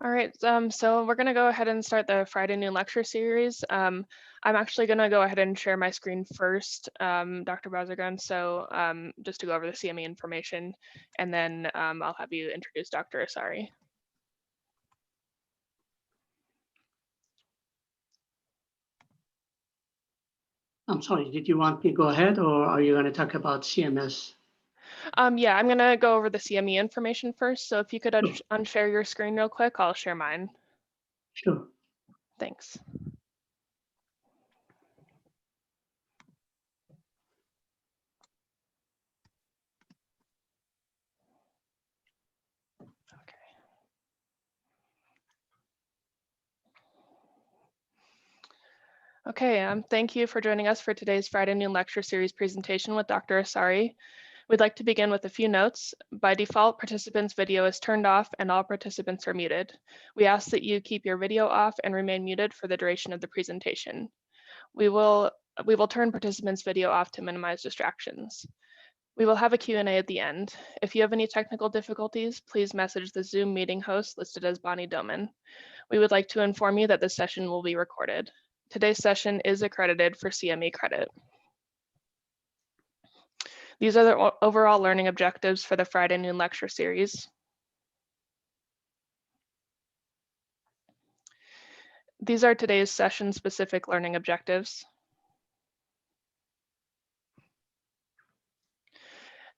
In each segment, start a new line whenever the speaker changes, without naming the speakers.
All right, so we're going to go ahead and start the Friday noon lecture series. I'm actually going to go ahead and share my screen first, Dr. Bazargan, so just to go over the CME information, and then I'll have you introduce Dr. Assari.
I'm sorry, did you want me to go ahead, or are you going to talk about CMS?
Yeah, I'm going to go over the CME information first, so if you could unshare your screen real quick, I'll share mine.
Sure.
Thanks. Okay, thank you for joining us for today's Friday noon lecture series presentation with Dr. Assari. We'd like to begin with a few notes. By default, participants' video is turned off and all participants are muted. We ask that you keep your video off and remain muted for the duration of the presentation. We will turn participants' video off to minimize distractions. We will have a Q&A at the end. If you have any technical difficulties, please message the Zoom meeting host listed as Bonnie Doman. We would like to inform you that this session will be recorded. Today's session is accredited for CME credit. These are the overall learning objectives for the Friday noon lecture series. These are today's session-specific learning objectives.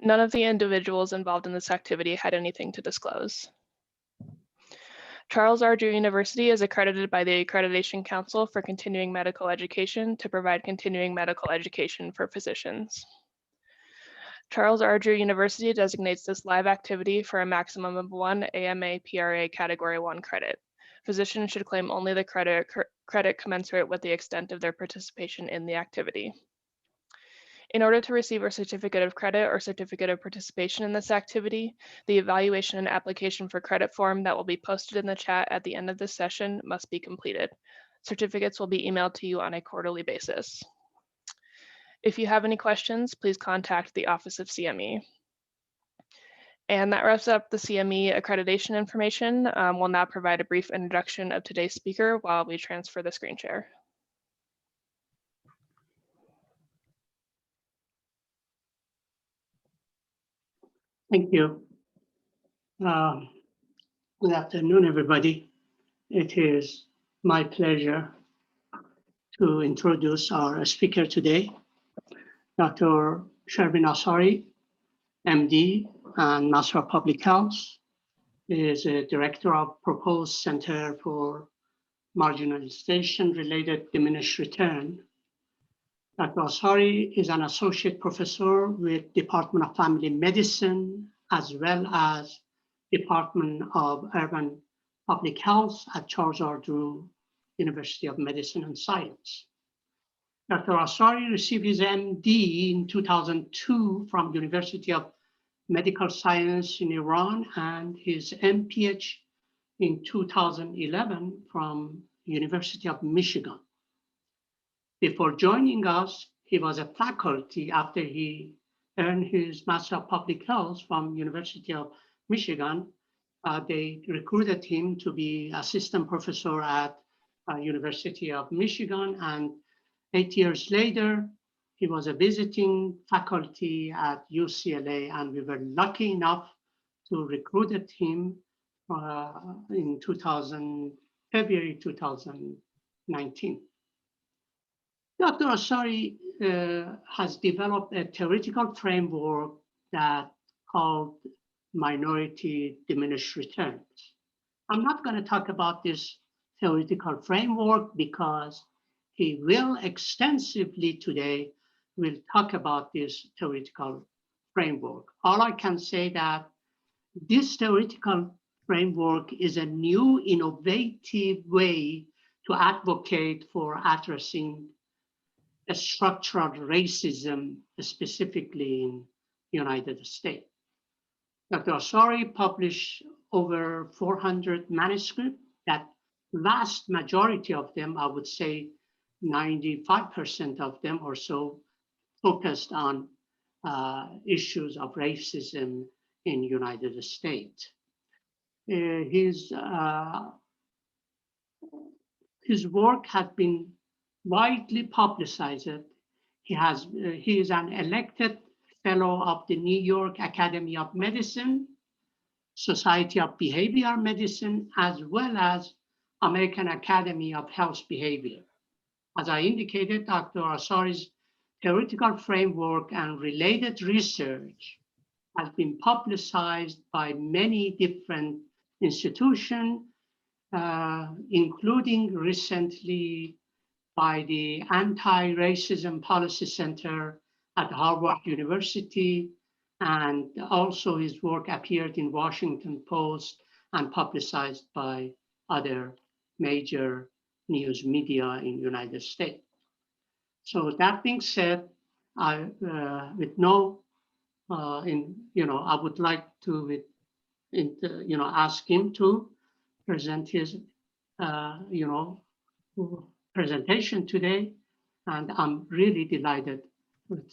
None of the individuals involved in this activity had anything to disclose. Charles R. Drew University is accredited by the Accreditation Council for Continuing Medical Education to provide continuing medical education for physicians. Charles R. Drew University designates this live activity for a maximum of 1 AMA PRA Category 1 credit. Physicians should claim only the credit commensurate with the extent of their participation in the activity. In order to receive a certificate of credit or certificate of participation in this activity, the evaluation and application for credit form that will be posted in the chat at the end of this session must be completed. Certificates will be emailed to you on a quarterly basis. If you have any questions, please contact the Office of CME. And that wraps up the CME accreditation information. We'll now provide a brief introduction of today's speaker while we transfer the screen share.
Thank you. Good afternoon, everybody. It is my pleasure to introduce our speaker today, Dr. Shervin Assari, MD and Master of Public Health. He is a Director of Proposed Center for Marginalization-Related Diminished Return. Dr. Assari is an Associate Professor with Department of Family Medicine, as well as Department of Urban Public Health at Charles R. Drew University of Medicine and Science. Dr. Assari received his MD in 2002 from University of Medical Science in Iran and his M.P.H in 2011 from University of Michigan. Before joining us, he was a faculty after he earned his Master of Public Health from University of Michigan. They recruited him to be assistant professor at University of Michigan, and 8 years later, he was a visiting faculty at UCLA, and we were lucky enough to recruit him in February 2019. Dr. Assari has developed a theoretical framework that called minority diminished returns. I'm not going to talk about this theoretical framework because he will extensively today will talk about this theoretical framework. All I can say that this theoretical framework is a new innovative way to advocate for addressing structural racism, specifically in the United States. Dr. Assari published over 400 manuscripts. That vast majority of them, I would say 95% of them or so, focused on issues of racism in the United States. his work has been widely publicized. He is an elected fellow of the New York Academy of Medicine, Society of Behavioral Medicine, as well as American Academy of Health Behavior. As I indicated, Dr. Assari's theoretical framework and related research has been publicized by many different institutions, including recently by the Anti-Racism Policy Center at Harvard University, and also his work appeared in Washington Post and publicized by other major news media in the United States. So that being said, I would like to, ask him to present his, presentation today, and I'm really delighted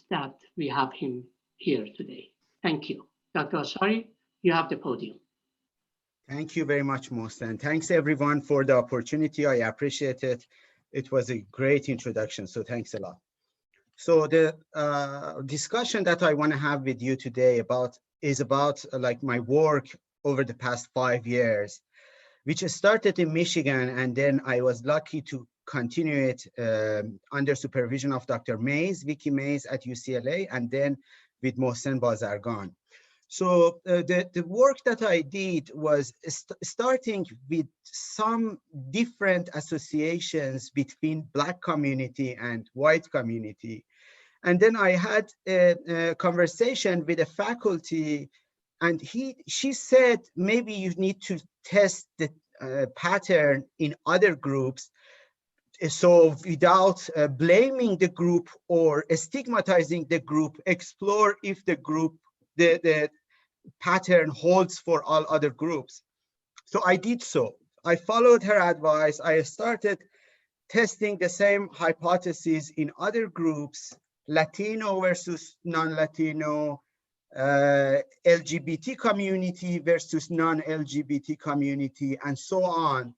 that we have him here today. Thank you. Dr. Assari, you have the podium.
Thank you very much, Mohsen. Thanks everyone for the opportunity. I appreciate it. It was a great introduction, so thanks a lot. So the discussion that I want to have with you today is about like my work over the past 5 years, which started in Michigan, and then I was lucky to continue it under supervision of Dr. Vicky Mays at UCLA, and then with Mohsen Bazargan. So the work that I did was starting with some different associations between Black community and white community. And then I had a conversation with a faculty, and she said, maybe you need to test the pattern in other groups. So without blaming the group or stigmatizing the group, explore if the group, the pattern holds for all other groups. So I did so. I followed her advice. I started testing the same hypotheses in other groups, Latino versus non-Latino, LGBT community versus non-LGBT community, and so on.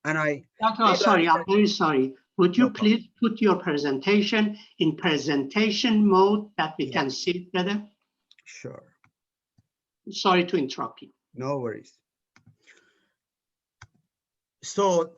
And
Dr. Assari, I'm very sorry. Would you please put your presentation in presentation mode that we can see it better?
Sure.
Sorry to interrupt you.
No worries. So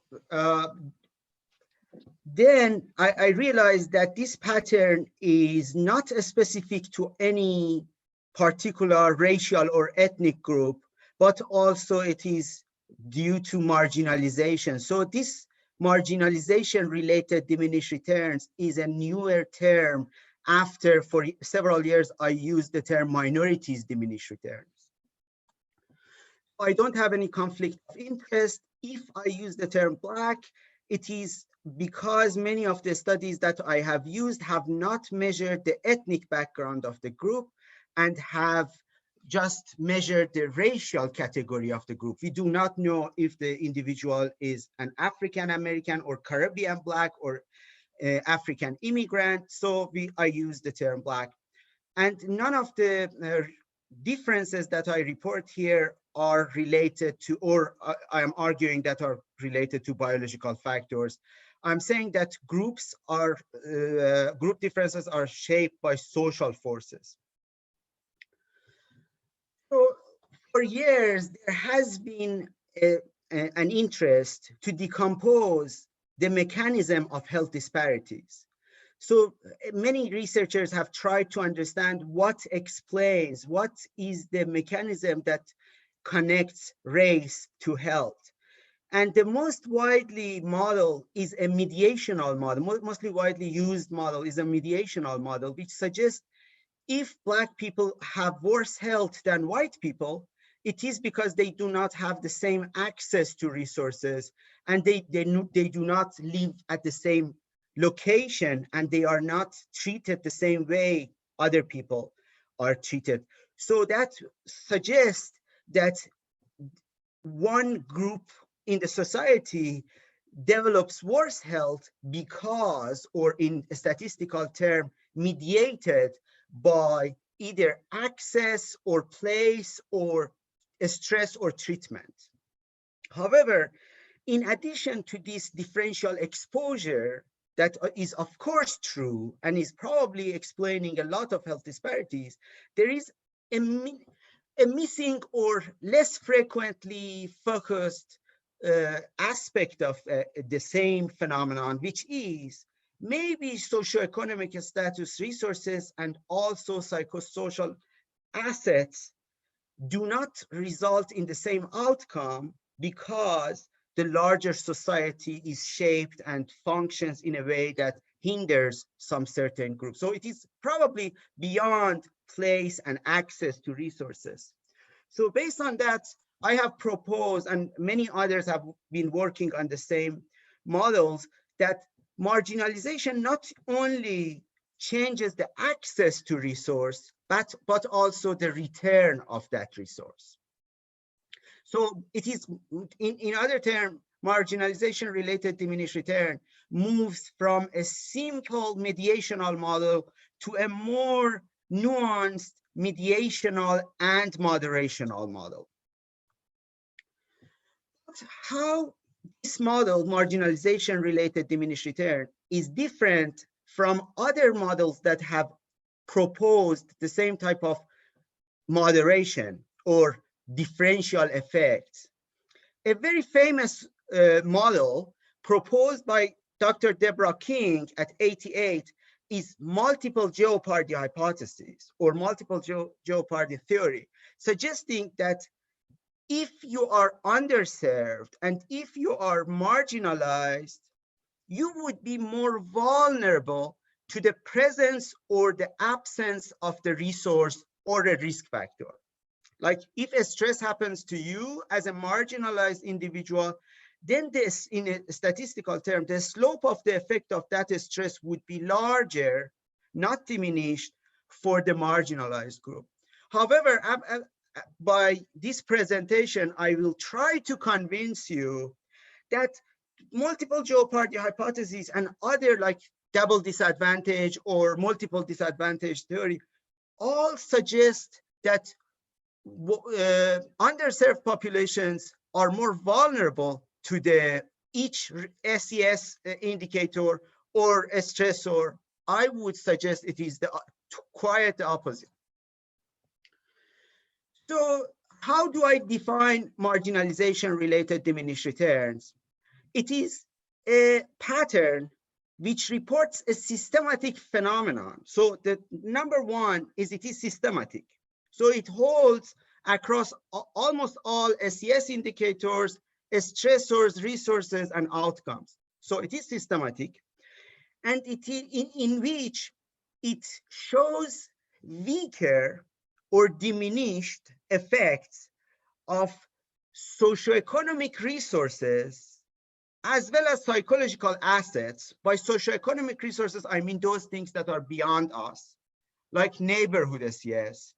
then I realized that this pattern is not specific to any particular racial or ethnic group, but also it is due to marginalization. So this marginalization related diminished returns is a newer term. After, for several years, I used the term minorities diminished returns. I don't have any conflict of interest. If I use the term Black, it is because many of the studies that I have used have not measured the ethnic background of the group and have just measured the racial category of the group. We do not know if the individual is an African American or Caribbean Black or African immigrant. So I use the term Black. And none of the differences that I report here are related to, or I am arguing that are related to biological factors. I'm saying that group differences are shaped by social forces. So for years, there has been an interest to decompose the mechanism of health disparities. So many researchers have tried to understand what explains, what is the mechanism that connects race to health. And the most widely model is a mediational model, mostly widely used model is a mediational model, which suggests if Black people have worse health than white people, it is because they do not have the same access to resources, and they do not live at the same location, and they are not treated the same way other people are treated. So that suggests that one group in the society develops worse health because, or in a statistical term, mediated by either access or place or stress or treatment. However, in addition to this differential exposure, that is of course true and is probably explaining a lot of health disparities, there is a missing or less frequently focused aspect of the same phenomenon, which is maybe socioeconomic status, resources, and also psychosocial assets do not result in the same outcome because the larger society is shaped and functions in a way that hinders some certain groups. So it is probably beyond place and access to resources. So based on that, I have proposed, and many others have been working on the same models, that marginalization not only changes the access to resource, but also the return of that resource. So it is, in other terms, marginalization related diminished return moves from a simple mediational model to a more nuanced mediational and moderational model. But how this model, marginalization related diminished return, is different from other models that have proposed the same type of moderation or differential effects. A very famous model proposed by Dr. Deborah King at 88 is multiple jeopardy hypothesis or multiple jeopardy theory, suggesting that if you are underserved and if you are marginalized, you would be more vulnerable to the presence or the absence of the resource or a risk factor. Like if a stress happens to you as a marginalized individual, then this, in a statistical term, the slope of the effect of that stress would be larger, not diminished, for the marginalized group. However, by this presentation, I will try to convince you that multiple jeopardy hypotheses and other like double disadvantage or multiple disadvantage theory all suggest that underserved populations are more vulnerable to the each SES indicator or a stressor. I would suggest it is the quite the opposite. So how do I define marginalization related diminished returns? It is a pattern which reports a systematic phenomenon. So the number one is it is systematic. So it holds across almost all SES indicators, stressors, resources, and outcomes. So it is systematic, and it is in which it shows weaker or diminished effects of socioeconomic resources as well as psychological assets. By socioeconomic resources, I mean those things that are beyond us, like neighborhood SES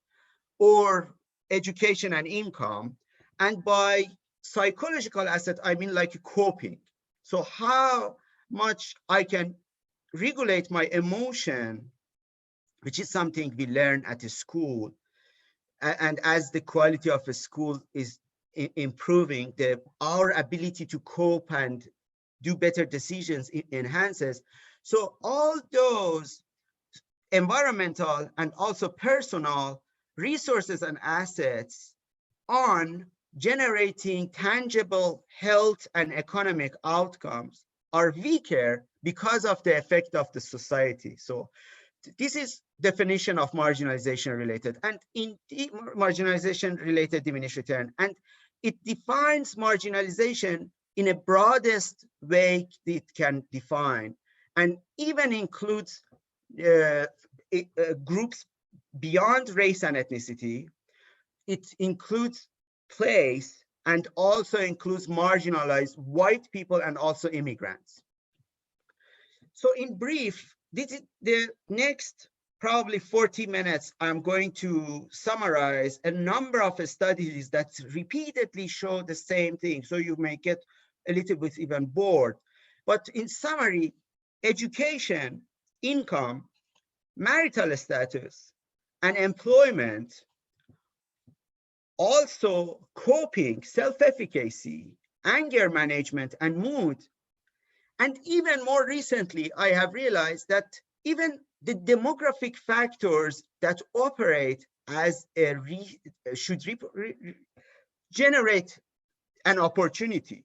or education and income. And by psychological asset, I mean like coping. So how much I can regulate my emotion, which is something we learn at a school. And as the quality of a school is improving, our ability to cope and do better decisions enhances. So all those environmental and also personal resources and assets on generating tangible health and economic outcomes are weaker because of the effect of the society. So this is definition of marginalization related, and in marginalization related diminished return, and it defines marginalization in a broadest way it can define, and even includes groups beyond race and ethnicity. It includes place and also includes marginalized white people and also immigrants. So in brief, this is the next probably 40 minutes. I'm going to summarize a number of studies that repeatedly show the same thing. So you may get a little bit even bored. But in summary, education, income, marital status, and employment also coping, self-efficacy, anger management, and mood. And even more recently, I have realized that even the demographic factors that operate as a generate an opportunity.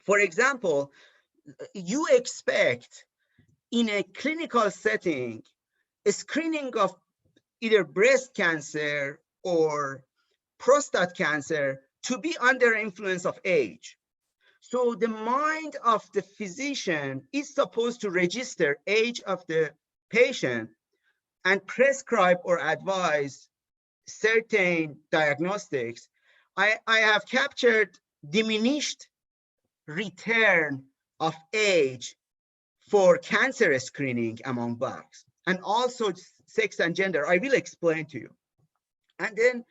For example, you expect in a clinical setting, a screening of either breast cancer or prostate cancer to be under influence of age. So the mind of the physician is supposed to register age of the patient and prescribe or advise certain diagnostics. I have captured diminished return of age for cancer screening among Blacks, and also sex and gender. I will explain to you. And then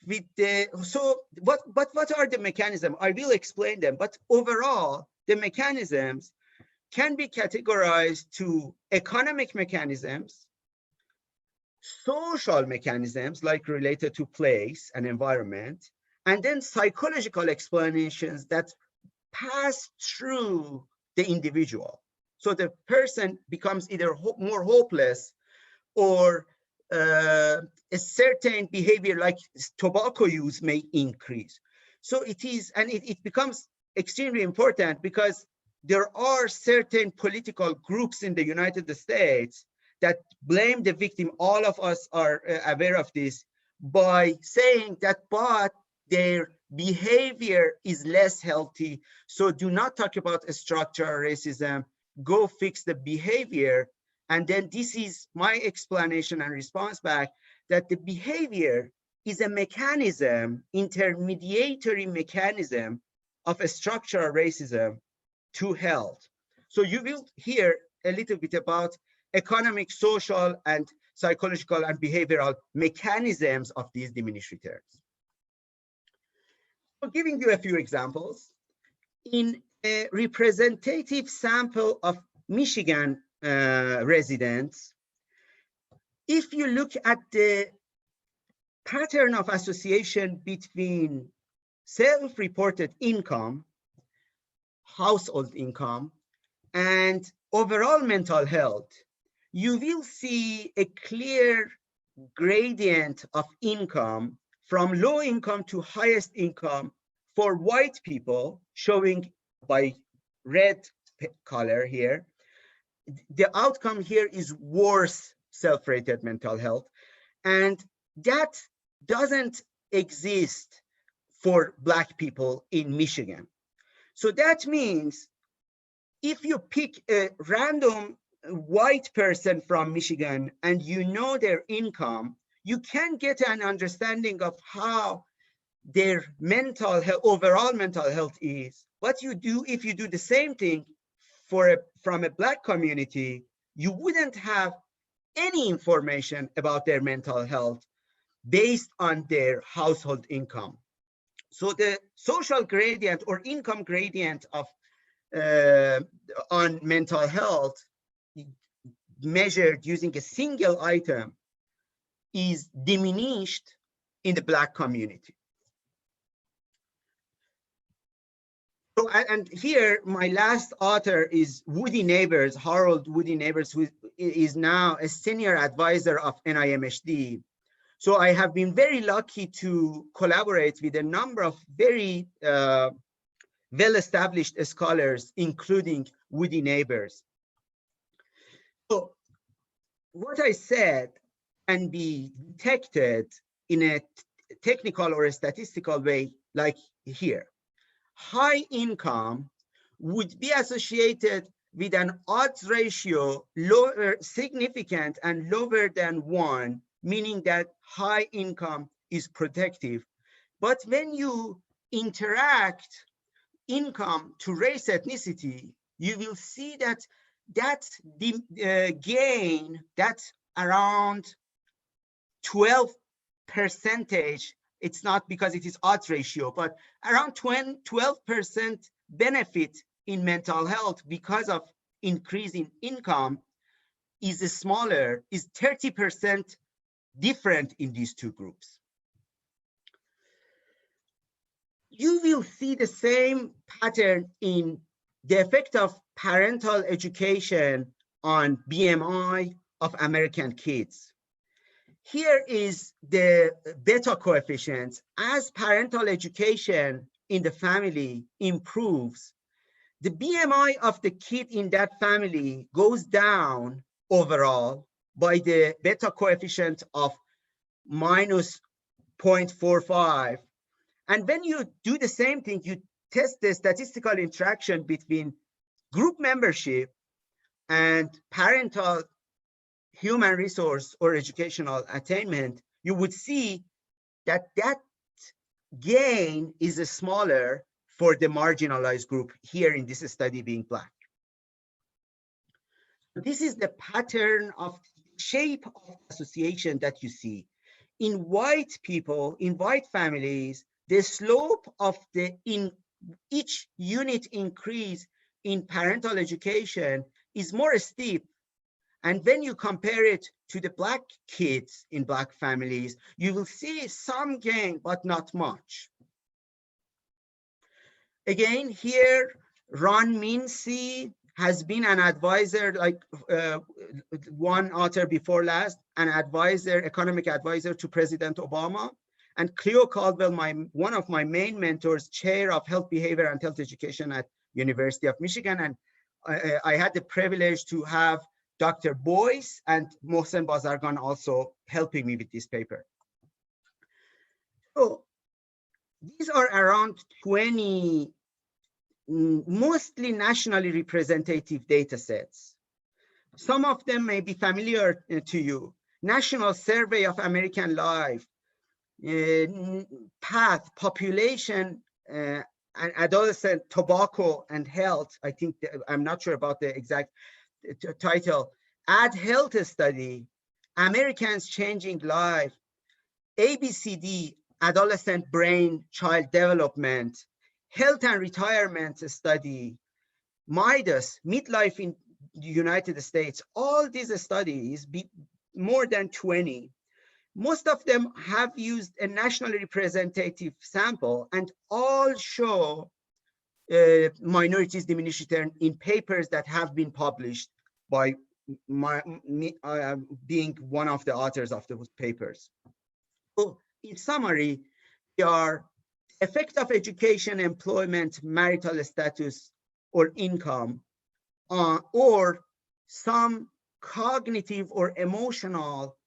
with the, so what are the mechanisms? I will explain them, but overall, the mechanisms can be categorized to economic mechanisms, social mechanisms like related to place and environment, and then psychological explanations that pass through the individual. So the person becomes either more hopeless or a certain behavior like tobacco use may increase. So it is, and it becomes extremely important because there are certain political groups in the United States that blame the victim. All of us are aware of this by saying that, but their behavior is less healthy. So do not talk about structural racism, go fix the behavior. And then this is my explanation and response back, that the behavior is a mechanism, intermediary mechanism of a structural racism to health. So you will hear a little bit about economic, social, and psychological and behavioral mechanisms of these diminished returns. So giving you a few examples, in a representative sample of Michigan residents, if you look at the pattern of association between self-reported income, household income, and overall mental health, you will see a clear gradient of income from low income to highest income for white people, showing by red color here. The outcome here is worse self-rated mental health, and that doesn't exist for Black people in Michigan. So that means if you pick a random white person from Michigan and you know their income, you can get an understanding of how their mental health, overall mental health is. What you do, if you do the same thing from a Black community, you wouldn't have any information about their mental health based on their household income. So the social gradient or income gradient of on mental health measured using a single item is diminished in the Black community. So, and here my last author is Woody Neighbors, Harold Woody Neighbors, who is now a senior advisor of NIMHD. So I have been very lucky to collaborate with a number of very well-established scholars, including Woody Neighbors. So what I said can be detected in a technical or a statistical way, like here. High income would be associated with an odds ratio lower, significant and lower than 1, meaning that high income is protective. But when you interact income to race ethnicity, you will see that gain, that's around 12%. It's not because it is odds ratio, but around 12% benefit in mental health because of increase in income is smaller, is 30% different in these two groups. you will see the same pattern in the effect of parental education on BMI of American kids. Here is the beta coefficient. As parental education in the family improves, the BMI of the kid in that family goes down overall by the beta coefficient of minus 0.45. And when you do the same thing, you test the statistical interaction between group membership and parental human resource or educational attainment, you would see that that gain is smaller for the marginalized group, here in this study being Black. This is the pattern of shape of association that you see. In white people, in white families, the slope of the in each unit increase in parental education is more steep. And when you compare it to the Black kids in Black families, you will see some gain, but not much. Again, here, Ron Mincy has been an advisor, like one author before last, an advisor, economic advisor to President Obama. And Cleo Caldwell, one of my main mentors, chair of health behavior and health education at University of Michigan. And I had the privilege to have Dr. Boyce and Mohsen Bazargan also helping me with this paper. So these are around 20 mostly nationally representative data sets. Some of them may be familiar to you. National Survey of American Life, PATH, Population and Adolescent Tobacco and Health. I think, I'm not sure about the exact title. Ad Health Study, Americans Changing Life, ABCD, Adolescent Brain Child Development, Health and Retirement Study, MIDAS, Midlife in the United States. All these studies, more than 20, most of them have used a nationally representative sample, and all show minorities diminished return in papers that have been published by being one of the authors of those papers. So in summary, they are effect of education, employment, marital status, or income, or some cognitive or emotional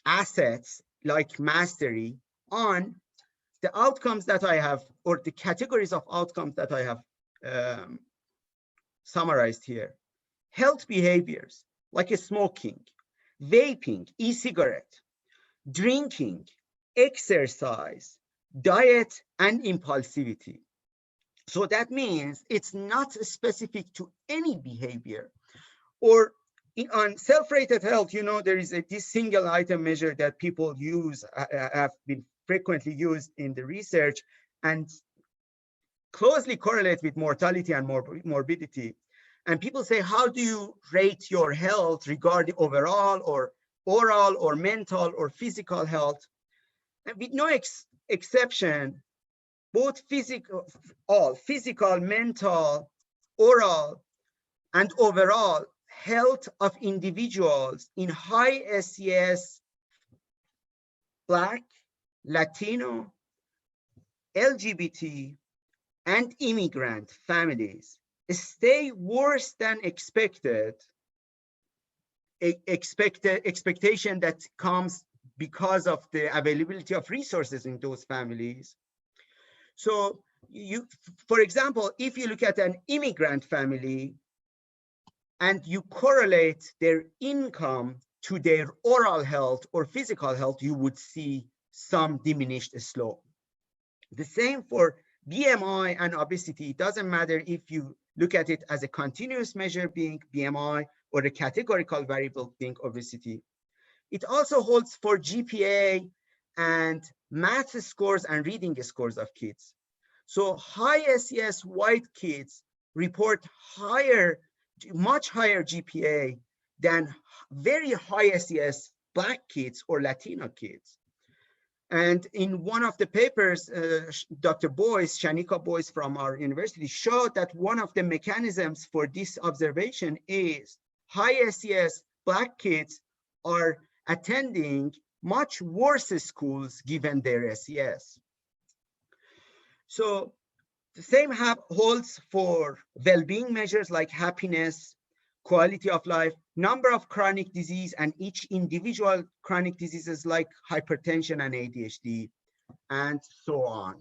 assets like mastery on the outcomes that I have, or the categories of outcomes that I have summarized here. Health behaviors like smoking, vaping, e-cigarette, drinking, exercise, diet, and impulsivity. So that means it's not specific to any behavior. Or on self-rated health, you know, there is this single item measure that people use, have been frequently used in the research and closely correlate with mortality and morbidity. And people say, how do you rate your health regarding overall or oral or mental or physical health? And with no exception, both physical, mental, oral, and overall health of individuals in high SES, Black, Latino, LGBT, and immigrant families stay worse than expected, expectation that comes because of the availability of resources in those families. So for example, if you look at an immigrant family and you correlate their income to their oral health or physical health, you would see some diminished slope. The same for BMI and obesity. It doesn't matter if you look at it as a continuous measure being BMI or a categorical variable being obesity. It also holds for GPA and math scores and reading scores of kids. So high SES white kids report much higher GPA than very high SES Black kids or Latino kids. And in one of the papers, Dr. Boyce, Shanika Boyce from our university, showed that one of the mechanisms for this observation is high SES Black kids are attending much worse schools given their SES. So the same holds for well-being measures like happiness, quality of life, number of chronic disease, and each individual chronic diseases like hypertension and ADHD, and so on.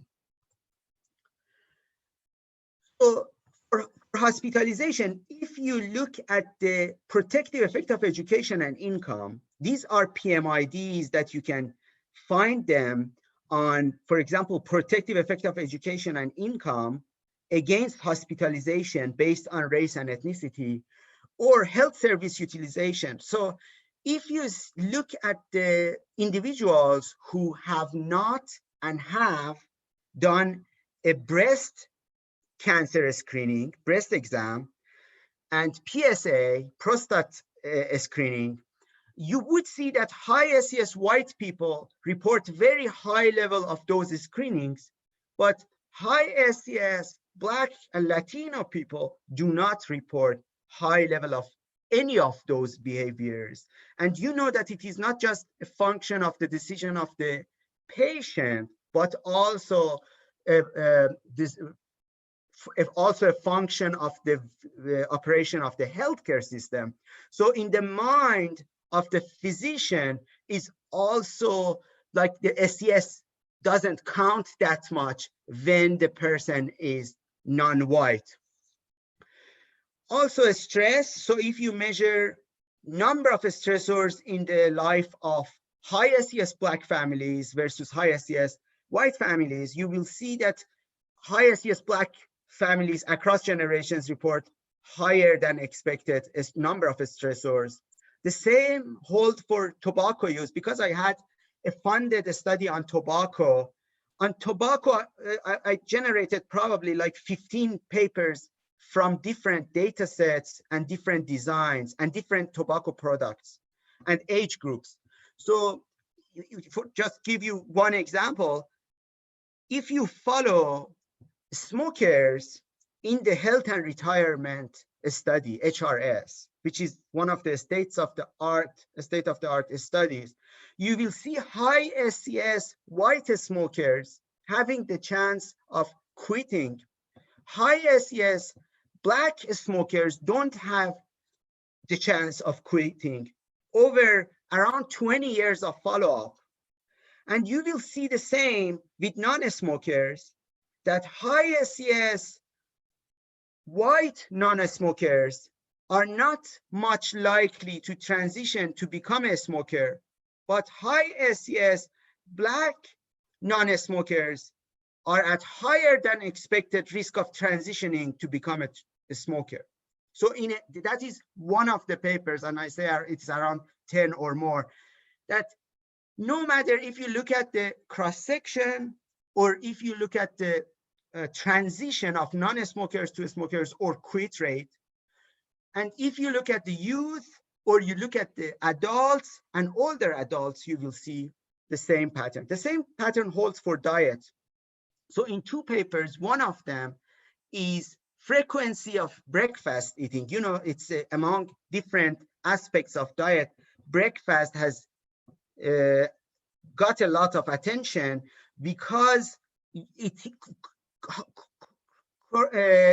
So for hospitalization, if you look at the protective effect of education and income, these are PMIDs that you can find them on, for example, protective effect of education and income against hospitalization based on race and ethnicity, or health service utilization. So if you look at the individuals who have not and have done a breast cancer screening, breast exam, and PSA, prostate screening, you would see that high SES white people report very high level of those screenings, but high SES Black and Latino people do not report high level of any of those behaviors. And you know that it is not just a function of the decision of the patient, but also also a function of the operation of the healthcare system. So in the mind of the physician is also like the SES doesn't count that much when the person is non-white. Also stress. So if you measure number of stressors in the life of high SES Black families versus high SES white families, you will see that high SES Black families across generations report higher than expected number of stressors. The same holds for tobacco use, because I had a funded study on tobacco. On tobacco, I generated probably like 15 papers from different data sets and different designs and different tobacco products and age groups. So just give you one example, if you follow smokers in the health and retirement study, HRS, which is one of the state-of-the-art studies, you will see high SES white smokers having the chance of quitting. High SES Black smokers don't have the chance of quitting over around 20 years of follow-up. And you will see the same with non-smokers, that high SES white non-smokers are not much likely to transition to become a smoker, but high SES Black non-smokers are at higher than expected risk of transitioning to become a smoker. So that is one of the papers, and I say it's around 10 or more, that no matter if you look at the cross-section or if you look at the transition of non-smokers to smokers or quit rate, and if you look at the youth or you look at the adults and older adults, you will see the same pattern. The same pattern holds for diet. So in two papers, one of them is frequency of breakfast eating. You know, it's among different aspects of diet. Breakfast has got a lot of attention because it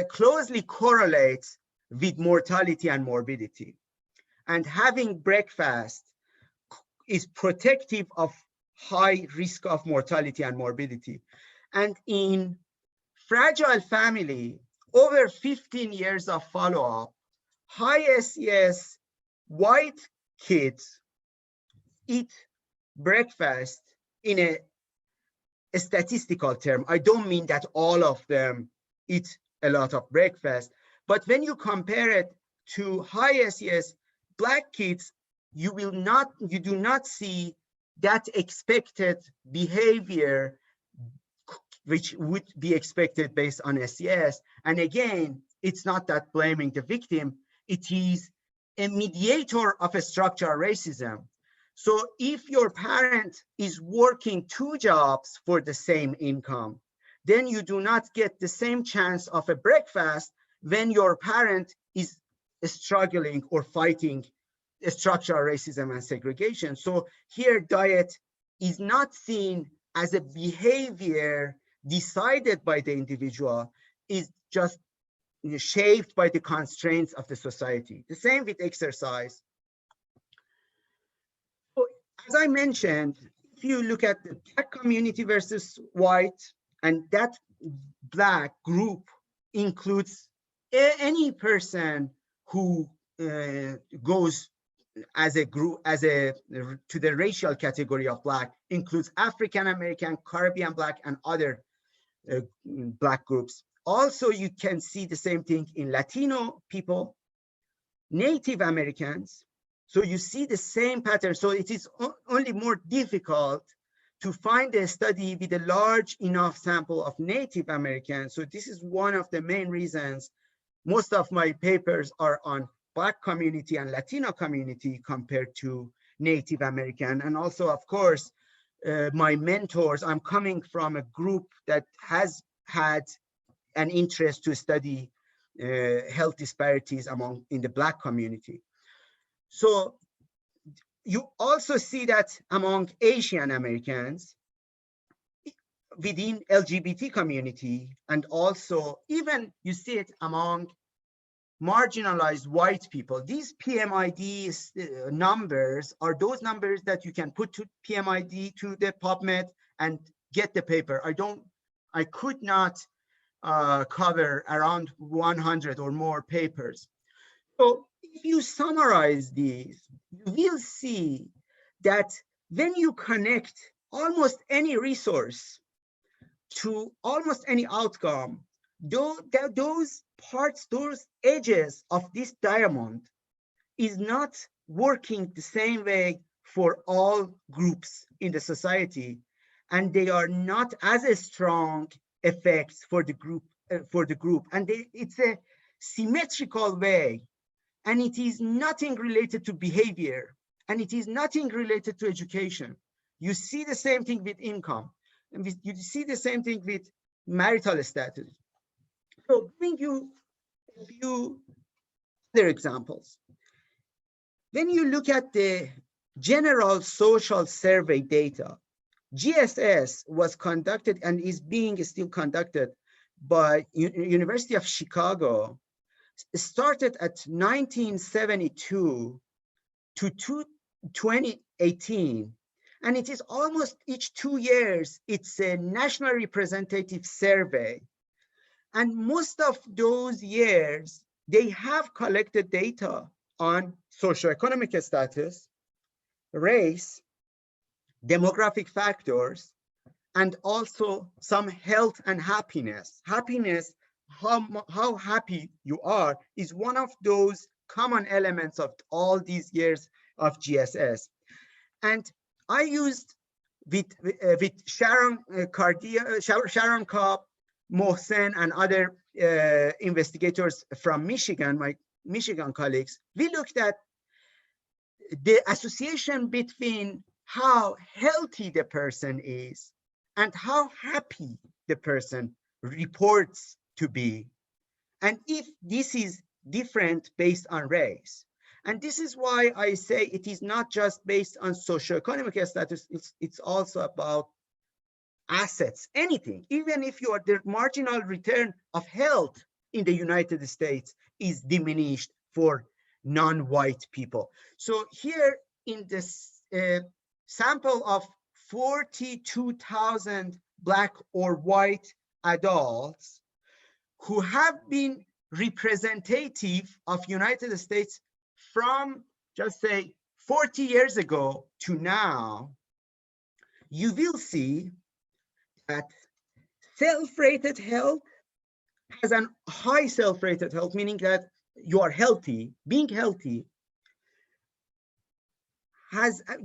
closely correlates with mortality and morbidity. And having breakfast is protective of high risk of mortality and morbidity. And in fragile family, over 15 years of follow-up, high SES white kids eat breakfast in a statistical term. I don't mean that all of them eat a lot of breakfast, but when you compare it to high SES Black kids, you do not see that expected behavior which would be expected based on SES. And again, it's not that blaming the victim, it is a mediator of a structural racism. So if your parent is working 2 jobs for the same income, then you do not get the same chance of a breakfast when your parent is struggling or fighting structural racism and segregation. So here diet is not seen as a behavior decided by the individual, is just shaped by the constraints of the society. The same with exercise. So, as I mentioned, if you look at the Black community versus white, and that Black group includes any person who goes as a group, to the racial category of Black, includes African American, Caribbean Black, and other Black groups. Also, you can see the same thing in Latino people, Native Americans. So you see the same pattern. So it is only more difficult to find a study with a large enough sample of Native Americans. So this is one of the main reasons most of my papers are on Black community and Latino community compared to Native American. And also, of course, my mentors, I'm coming from a group that has had an interest to study health disparities in the Black community. So you also see that among Asian Americans, within LGBT community, and also even you see it among marginalized white people. These PMID numbers are those numbers that you can put to PMID to the PubMed and get the paper. I could not cover around 100 or more papers. So if you summarize these, you will see that when you connect almost any resource to almost any outcome, those parts, those edges of this diamond is not working the same way for all groups in the society, and they are not as a strong effects for the group, and it's a symmetrical way, and it is nothing related to behavior, and it is nothing related to education. You see the same thing with income, and you see the same thing with marital status. So bring you a few other examples. When you look at the general social survey data, GSS was conducted and is being still conducted by University of Chicago. It started at 1972 to 2018. And it is almost each 2 years, it's a national representative survey. And most of those years, they have collected data on socioeconomic status, race, demographic factors, and also some health and happiness. Happiness, how happy you are, is one of those common elements of all these years of GSS. And I used with Sharon Cobb, Mohsen, and other investigators from Michigan, my Michigan colleagues, we looked at the association between how healthy the person is and how happy the person reports to be, and if this is different based on race. And this is why I say it is not just based on socioeconomic status, it's also about assets, anything. Even if the marginal return of health in the United States is diminished for non-white people. So here in this sample of 42,000 Black or white adults who have been representative of United States from, just say, 40 years ago to now, you will see that self-rated health has a high self-rated health, meaning that you are healthy. Being healthy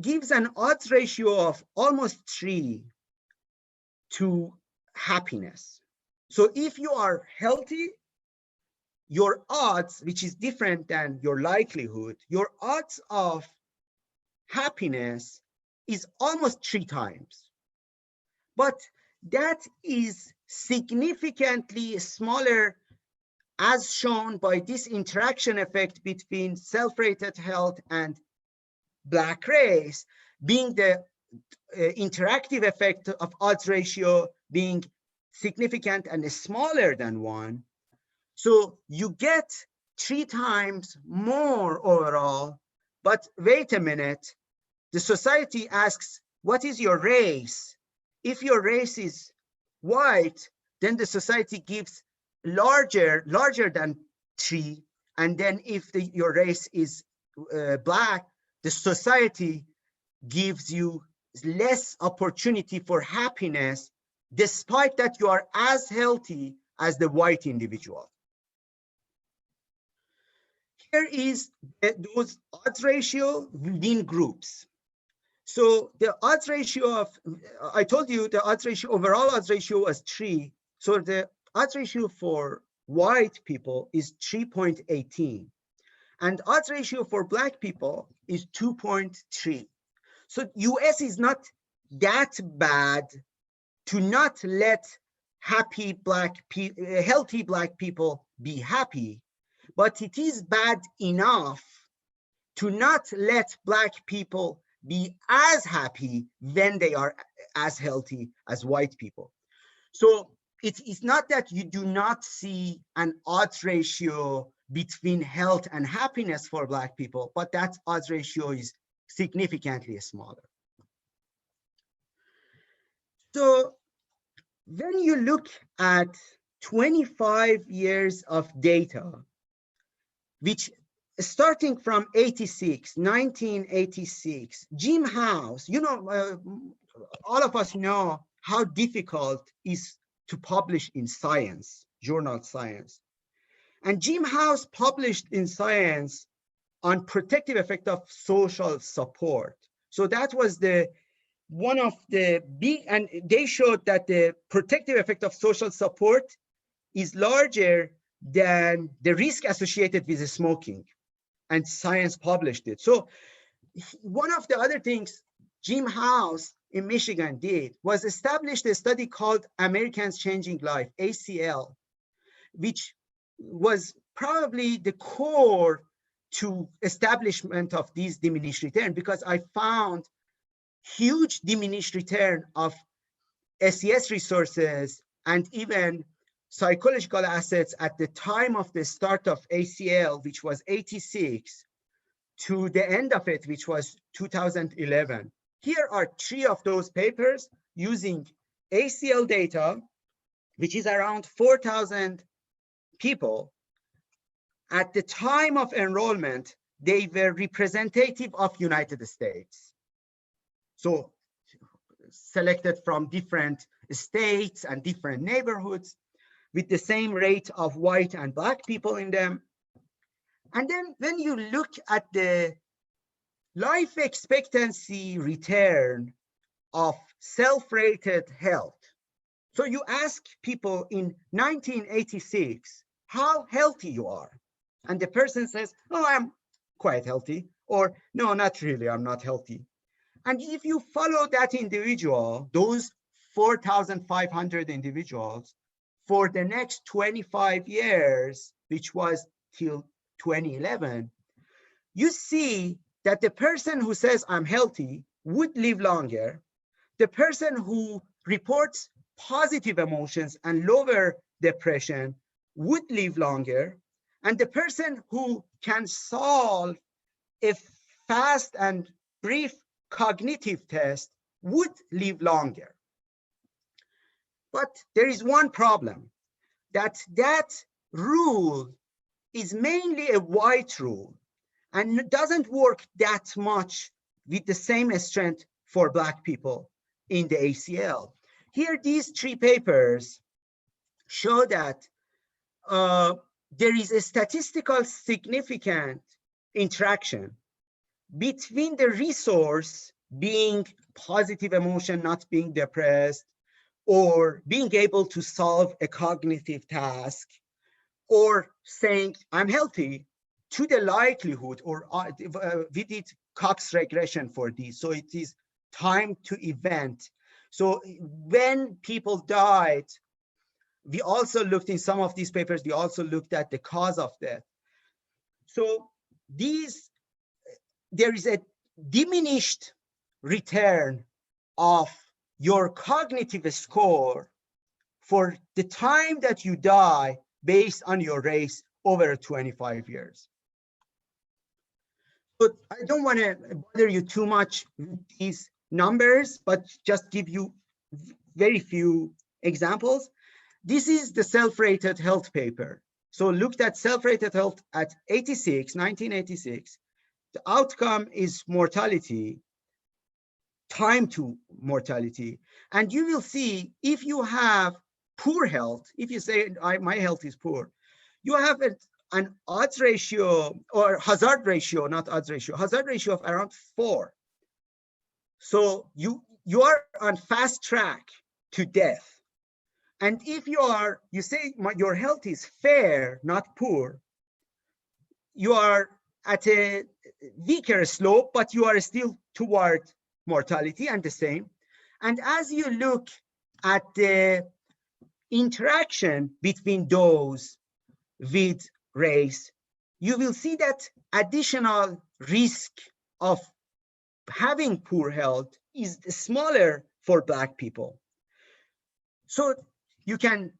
gives an odds ratio of almost 3 to happiness. So if you are healthy, your odds, which is different than your likelihood, your odds of happiness is almost 3 times. But that is significantly smaller, as shown by this interaction effect between self-rated health and Black race, being the interactive effect of odds ratio being significant and smaller than 1. So you get 3 times more overall. But wait a minute, the society asks, what is your race? If your race is white, then the society gives larger than 3. And then if your race is Black, the society gives you less opportunity for happiness, despite that you are as healthy as the white individual. Here is those odds ratio within groups. So the odds ratio of, I told you the odds ratio, overall odds ratio was 3. So the odds ratio for white people is 3.18. And odds ratio for Black people is 2.3. So US is not that bad to not let healthy Black people be happy, but it is bad enough to not let Black people be as happy when they are as healthy as white people. So it's not that you do not see an odds ratio between health and happiness for Black people, but that odds ratio is significantly smaller. So when you look at 25 years of data, which starting from 1986, Jim House, all of us know how difficult it is to publish in science, journal Science. And Jim House published in Science on protective effect of social support. So that was one of the big, and they showed that the protective effect of social support is larger than the risk associated with smoking, and Science published it. So one of the other things Jim House in Michigan did was establish a study called Americans Changing Life, ACL, which was probably the core to establishment of these diminished return, because I found huge diminished return of SES resources and even psychological assets at the time of the start of ACL, which was 86, to the end of it, which was 2011. Here are 3 of those papers using ACL data, which is around 4,000 people. At the time of enrollment, they were representative of United States. So selected from different states and different neighborhoods with the same rate of white and Black people in them. And then when you look at the life expectancy return of self-rated health, so you ask people in 1986 how healthy you are, and the person says, oh, I'm quite healthy, or no, not really, I'm not healthy. And if you follow that individual, those 4,500 individuals, for the next 25 years, which was till 2011, you see that the person who says I'm healthy would live longer. The person who reports positive emotions and lower depression would live longer. And the person who can solve a fast and brief cognitive test would live longer. But there is one problem, that rule is mainly a white rule and doesn't work that much with the same strength for Black people in the ACL. Here, these 3 papers show that there is a statistical significant interaction between the resource being positive emotion, not being depressed, or being able to solve a cognitive task, or saying I'm healthy, to the likelihood, or we did Cox regression for these. So it is time to event. So when people died, we also looked in some of these papers, we also looked at the cause of death. So there is a diminished return of your cognitive score for the time that you die based on your race over 25 years. But I don't want to bother you too much with these numbers, but just give you very few examples. This is the self-rated health paper. So looked at self-rated health at 1986. The outcome is mortality, time to mortality. And you will see if you have poor health, if you say my health is poor, you have an odds ratio or hazard ratio, not odds ratio, hazard ratio of around 4. So you are on fast track to death. And if you say your health is fair, not poor, you are at a weaker slope, but you are still toward mortality and the same. And as you look at the interaction between those with race, you will see that additional risk of having poor health is smaller for Black people. So you can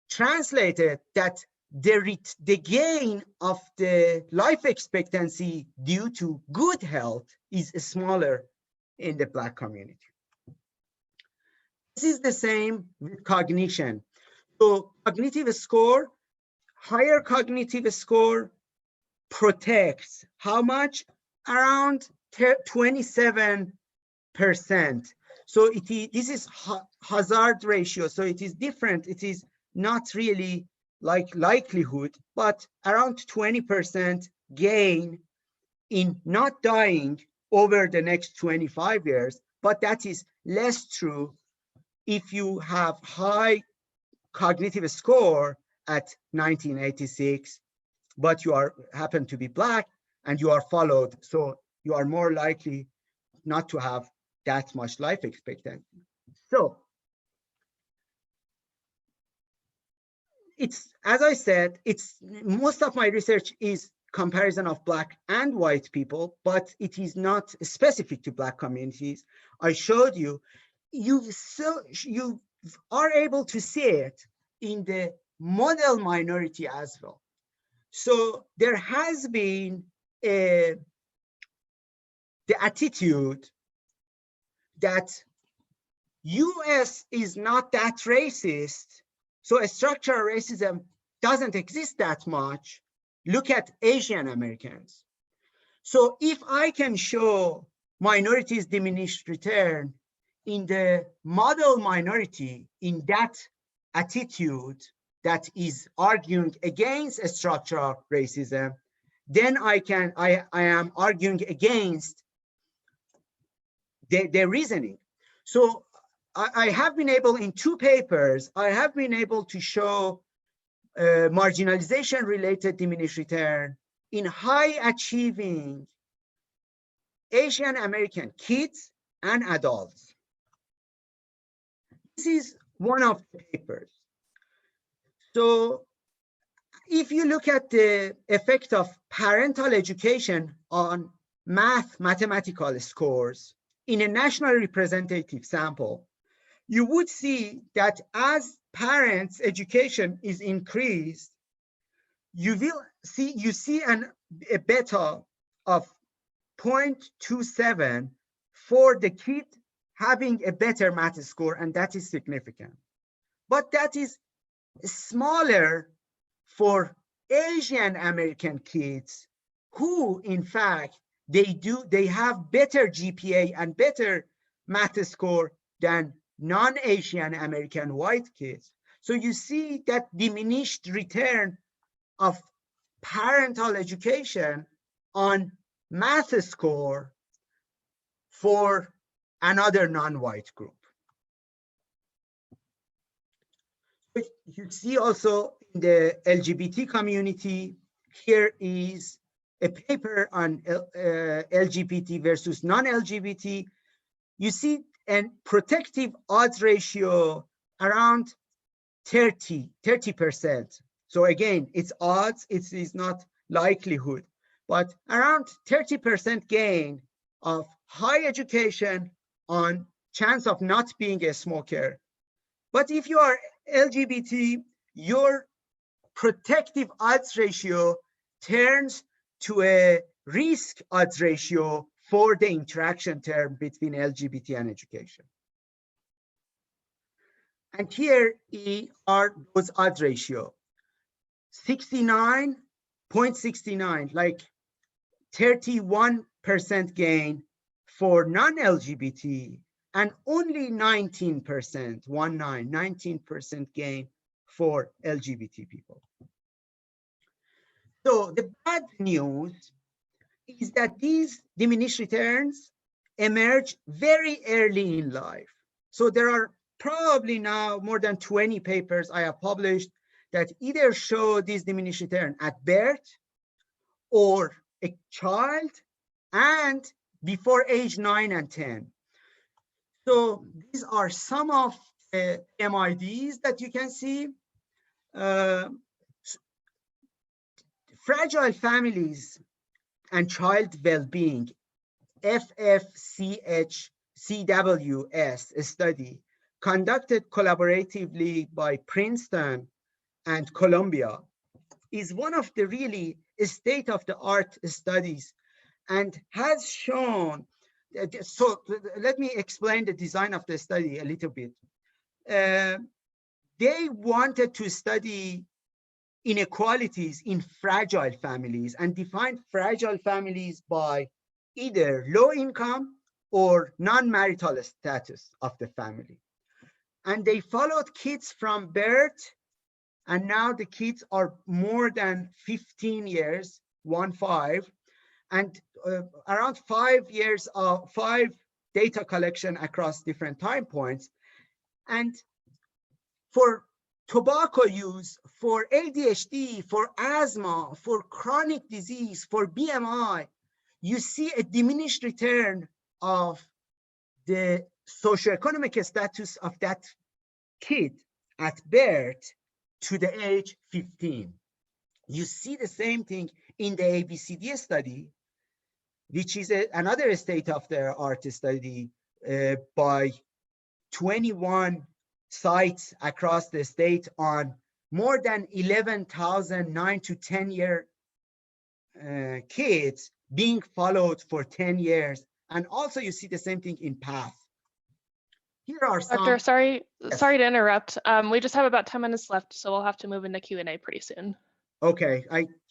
translate it that the gain of the life expectancy due to good health is smaller in the Black community. This is the same with cognition. So cognitive score, higher cognitive score protects how much? Around 27%. So this is hazard ratio. So it is different. It is not really like likelihood, but around 20% gain in not dying over the next 25 years. But that is less true if you have high cognitive score at 1986, but you happen to be Black and you are followed. So you are more likely not to have that much life expectancy. So it's, as I said, most of my research is comparison of Black and white people, but it is not specific to Black communities. I showed you, you are able to see it in the model minority as well. So there has been the attitude that US is not that racist, so structural racism doesn't exist that much. Look at Asian Americans. So if I can show minorities diminished return in the model minority, in that attitude that is arguing against structural racism, then I am arguing against the reasoning. So I have been able, in 2 papers, I have been able to show marginalization related diminished return in high achieving Asian American kids and adults. This is one of the papers. So if you look at the effect of parental education on mathematical scores in a national representative sample, you would see that as parents' education is increased, you see a beta of 0.27 for the kid having a better math score, and that is significant. But that is smaller for Asian American kids who, in fact, they have better GPA and better math score than non-Asian American white kids. So you see that diminished return of parental education on math score for another non-white group. You see also in the LGBT community, here is a paper on LGBT versus non-LGBT, you see a protective odds ratio around 30%. So again, it's odds, it is not likelihood, but around 30% gain of high education on chance of not being a smoker. But if you are LGBT, your protective odds ratio turns to a risk odds ratio for the interaction term between LGBT and education. And here are those odds ratio. 69.69, like 31% gain for non-LGBT, and only 19%, 19% gain for LGBT people. So the bad news is that these diminished returns emerge very early in life. So there are probably now more than 20 papers I have published that either show this diminished return at birth or a child and before age 9 and 10. So these are some of the MIDs that you can see. Fragile families and child well-being, FFCHCWS study conducted collaboratively by Princeton and Columbia is one of the really state-of-the-art studies and has shown, so let me explain the design of the study a little bit. They wanted to study inequalities in fragile families and define fragile families by either low income or non-marital status of the family. And they followed kids from birth, and now the kids are more than 15 years, 15, and around 5 years of 5 data collection across different time points. And for tobacco use, for ADHD, for asthma, for chronic disease, for BMI, you see a diminished return of the socioeconomic status of that kid at birth to the age 15. You see the same thing in the ABCD study, which is another state-of-the-art study by 21 sites across the state on more than 11,000 9 to 10 year kids being followed for 10 years. And also you see the same thing in PATH. Here are some—
Doctor, sorry
Yes.
to interrupt. We just have about 10 minutes left, so we'll have to move into Q&A pretty soon.
Okay,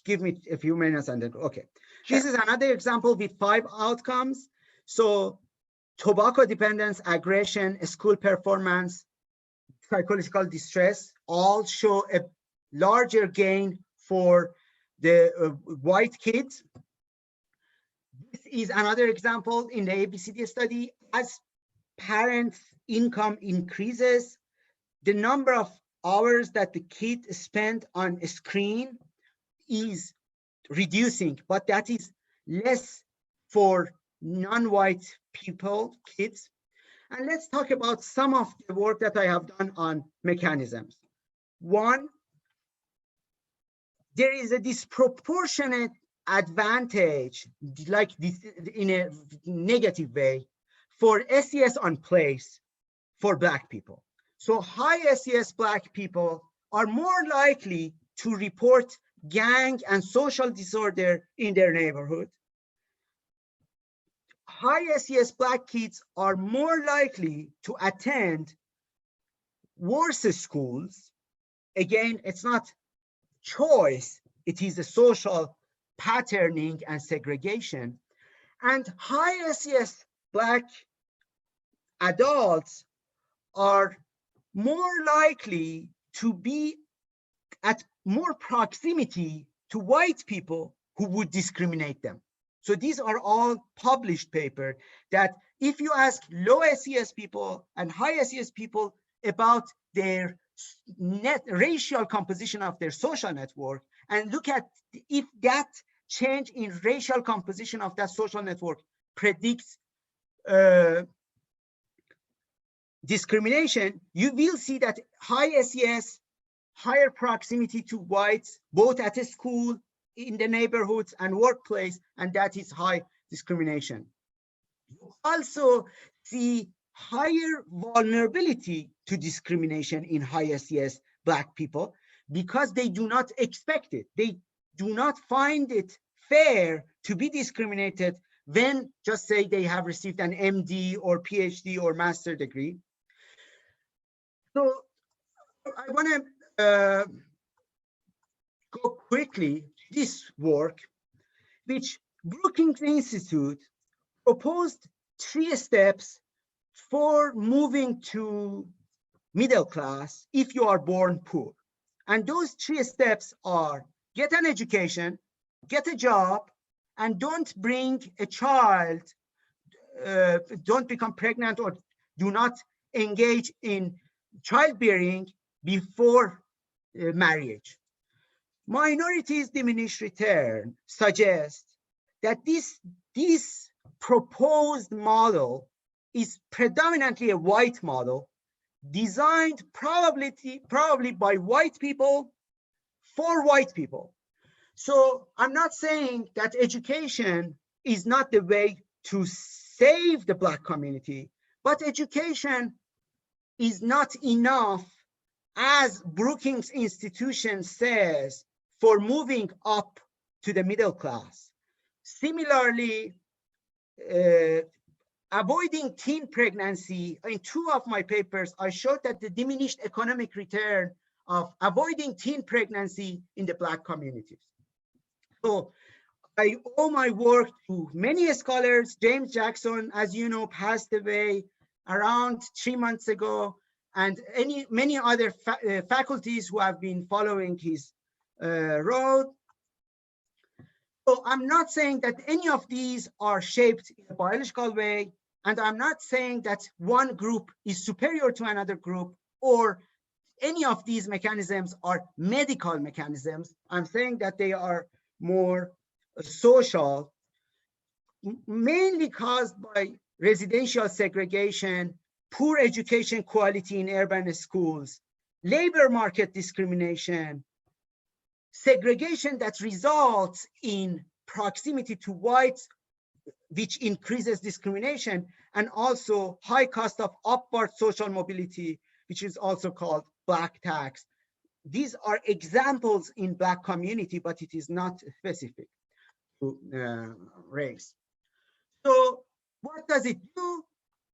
give me a few minutes and then, okay.
Sure.
This is another example with 5 outcomes. So tobacco dependence, aggression, school performance, psychological distress, all show a larger gain for the white kids. This is another example in the ABCD study. As parents' income increases, the number of hours that the kid spend on a screen is reducing, but that is less for non-white people, kids. And let's talk about some of the work that I have done on mechanisms. One, there is a disproportionate advantage, like this in a negative way, for SES on place for Black people. So high SES Black people are more likely to report gang and social disorder in their neighborhood. High SES Black kids are more likely to attend worse schools. Again, it's not choice, it is a social patterning and segregation. And high SES Black adults are more likely to be at more proximity to white people who would discriminate them. So these are all published papers that if you ask low SES people and high SES people about their net racial composition of their social network and look at if that change in racial composition of that social network predicts discrimination, you will see that high SES, higher proximity to whites, both at a school, in the neighborhoods and workplace, and that is high discrimination. You also see higher vulnerability to discrimination in high SES Black people because they do not expect it. They do not find it fair to be discriminated when, just say, they have received an MD or PhD or master degree. So I want to go quickly this work, which Brookings Institute proposed 3 steps for moving to middle class if you are born poor. And those 3 steps are: get an education, get a job, and don't bring a child, don't become pregnant or do not engage in childbearing before marriage. Minorities diminished return suggests that this proposed model is predominantly a white model, designed probably by white people for white people. So I'm not saying that education is not the way to save the Black community, but education is not enough, as Brookings Institution says, for moving up to the middle class. Similarly, avoiding teen pregnancy, in 2 of my papers, I showed that the diminished economic return of avoiding teen pregnancy in the Black communities. So I owe my work to many scholars. James Jackson, as you know, passed away around 3 months ago, and many other faculties who have been following his road. So I'm not saying that any of these are shaped in a biological way, and I'm not saying that one group is superior to another group, or any of these mechanisms are medical mechanisms. I'm saying that they are more social, mainly caused by residential segregation, poor education quality in urban schools, labor market discrimination, segregation that results in proximity to whites, which increases discrimination, and also high cost of upward social mobility, which is also called Black tax. These are examples in Black community, but it is not specific to race. So what does it do?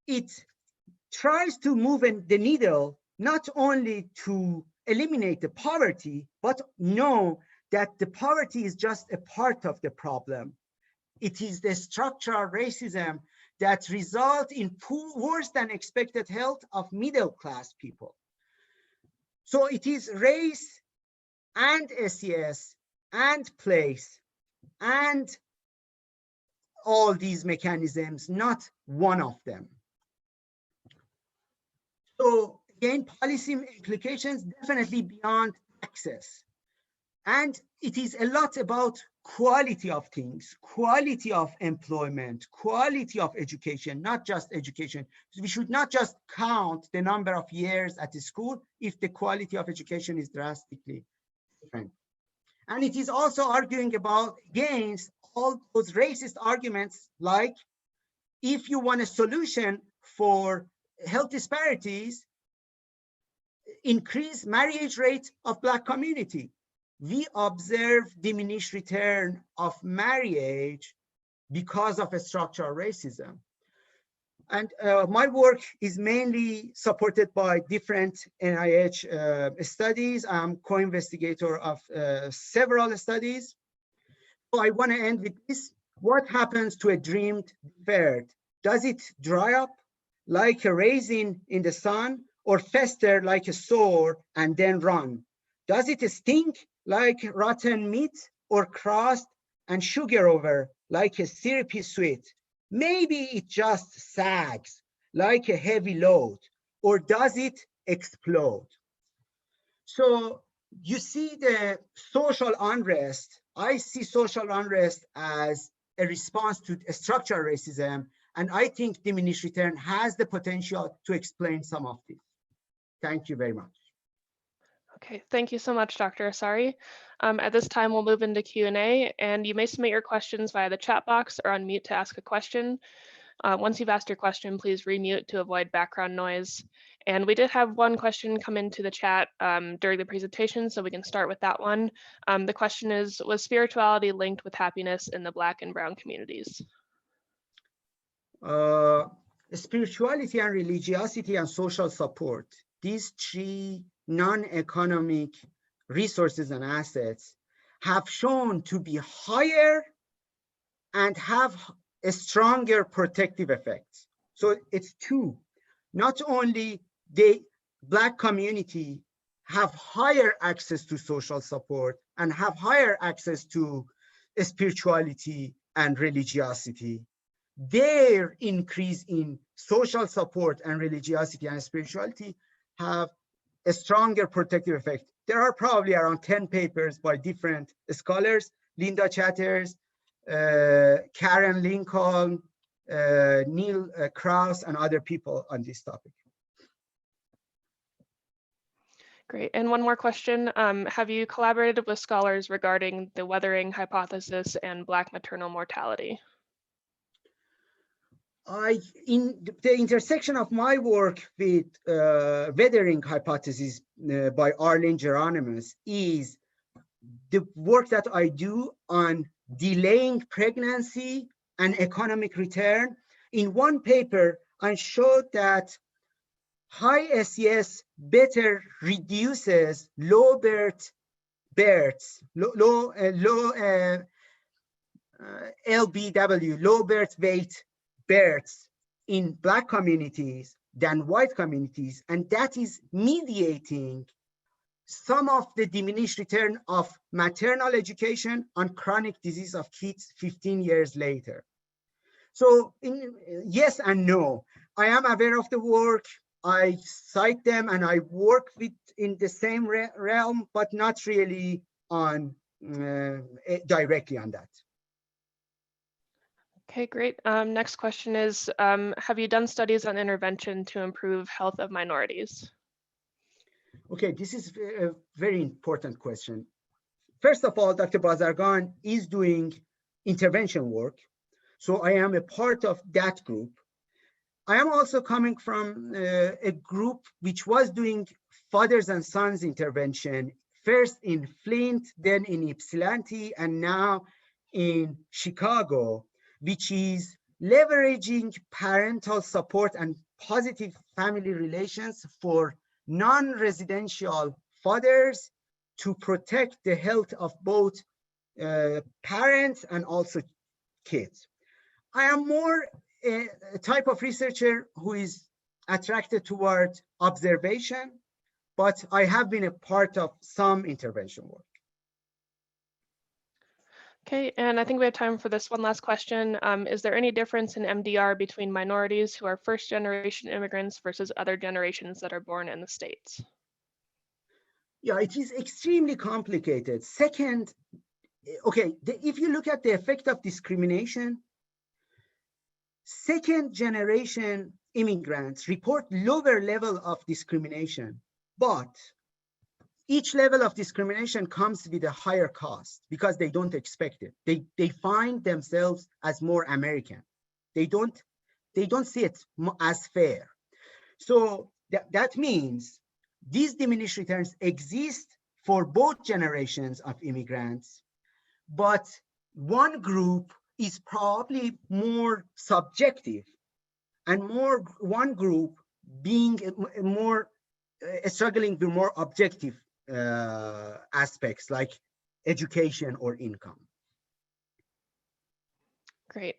It tries to move the needle, not only to eliminate the poverty, but know that the poverty is just a part of the problem. It is the structural racism that results in worse than expected health of middle class people. So it is race and SES and place and all these mechanisms, not one of them. So again, policy implications definitely beyond access. And it is a lot about quality of things, quality of employment, quality of education, not just education. We should not just count the number of years at the school if the quality of education is drastically different. And it is also arguing against all those racist arguments, like if you want a solution for health disparities, increase marriage rate of Black community. We observe diminished return of marriage because of a structural racism. And my work is mainly supported by different NIH studies. I'm co-investigator of several studies. So I want to end with this. What happens to a dreamed deferred? Does it dry up like a raisin in the sun, or fester like a sore and then run? Does it stink like rotten meat, or crust and sugar over like a syrupy sweet? Maybe it just sags like a heavy load, or does it explode? So you see the social unrest I see social unrest as a response to structural racism, and I think diminished return has the potential to explain some of this. Thank you very much.
Okay, thank you so much, Dr. Assari. At this time, we'll move into Q&A, and you may submit your questions via the chat box or unmute to ask a question. Once you've asked your question, please remute to avoid background noise. And we did have one question come into the chat during the presentation, so we can start with that one. The question is, was spirituality linked with happiness in the Black and Brown communities?
Spirituality and religiosity and social support, these three non-economic resources and assets have shown to be higher and have a stronger protective effect. So it's two. Not only the Black community have higher access to social support and have higher access to spirituality and religiosity, their increase in social support and religiosity and spirituality have a stronger protective effect. There are probably around 10 papers by different scholars, Linda Chatters, Karen Lincoln, Neil Krauss, and other people on this topic.
Great, and one more question. Have you collaborated with scholars regarding the weathering hypothesis and Black maternal mortality?
In the intersection of my work with weathering hypothesis by Arlene Geronimus is the work that I do on delaying pregnancy and economic return. In one paper, I showed that high SES better reduces low birth LBW, low birth weight births in Black communities than white communities, and that is mediating some of the diminished return of maternal education on chronic disease of kids 15 years later. So yes and no. I am aware of the work, I cite them, and I work with in the same realm, but not really on directly on that.
Okay, great. Next question is, have you done studies on intervention to improve health of minorities?
Okay, this is a very important question. First of all, Dr. Bazargan is doing intervention work. So I am a part of that group. I am also coming from a group which was doing fathers and sons intervention, first in Flint, then in Ypsilanti, and now in Chicago, which is leveraging parental support and positive family relations for non-residential fathers to protect the health of both parents and also kids. I am more a type of researcher who is attracted toward observation, but I have been a part of some intervention work.
Okay, and I think we have time for this one last question. Is there any difference in MDR between minorities who are first-generation immigrants versus other generations that are born in the States?
Yeah, it is extremely complicated. Second, okay, if you look at the effect of discrimination, second-generation immigrants report lower level of discrimination, but each level of discrimination comes with a higher cost because they don't expect it. They find themselves as more American. They don't see it as fair. So that means these diminished returns exist for both generations of immigrants, but one group is probably more subjective and one group being more struggling with more objective aspects like education or income.
Great.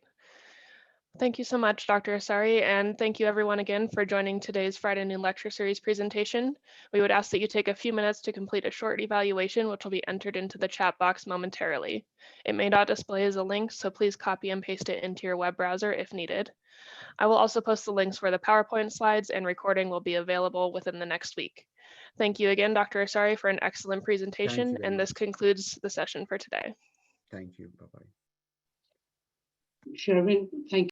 Thank you so much, Dr. Assari, and thank you everyone again for joining today's Friday Noon Lecture Series presentation. We would ask that you take a few minutes to complete a short evaluation, which will be entered into the chat box momentarily. It may not display as a link, so please copy and paste it into your web browser if needed. I will also post the links where the PowerPoint slides and recording will be available within the next week. Thank you again, Dr. Assari, for an excellent presentation, and this concludes the session for today.
Thank you. Bye-bye.
Shervin, thank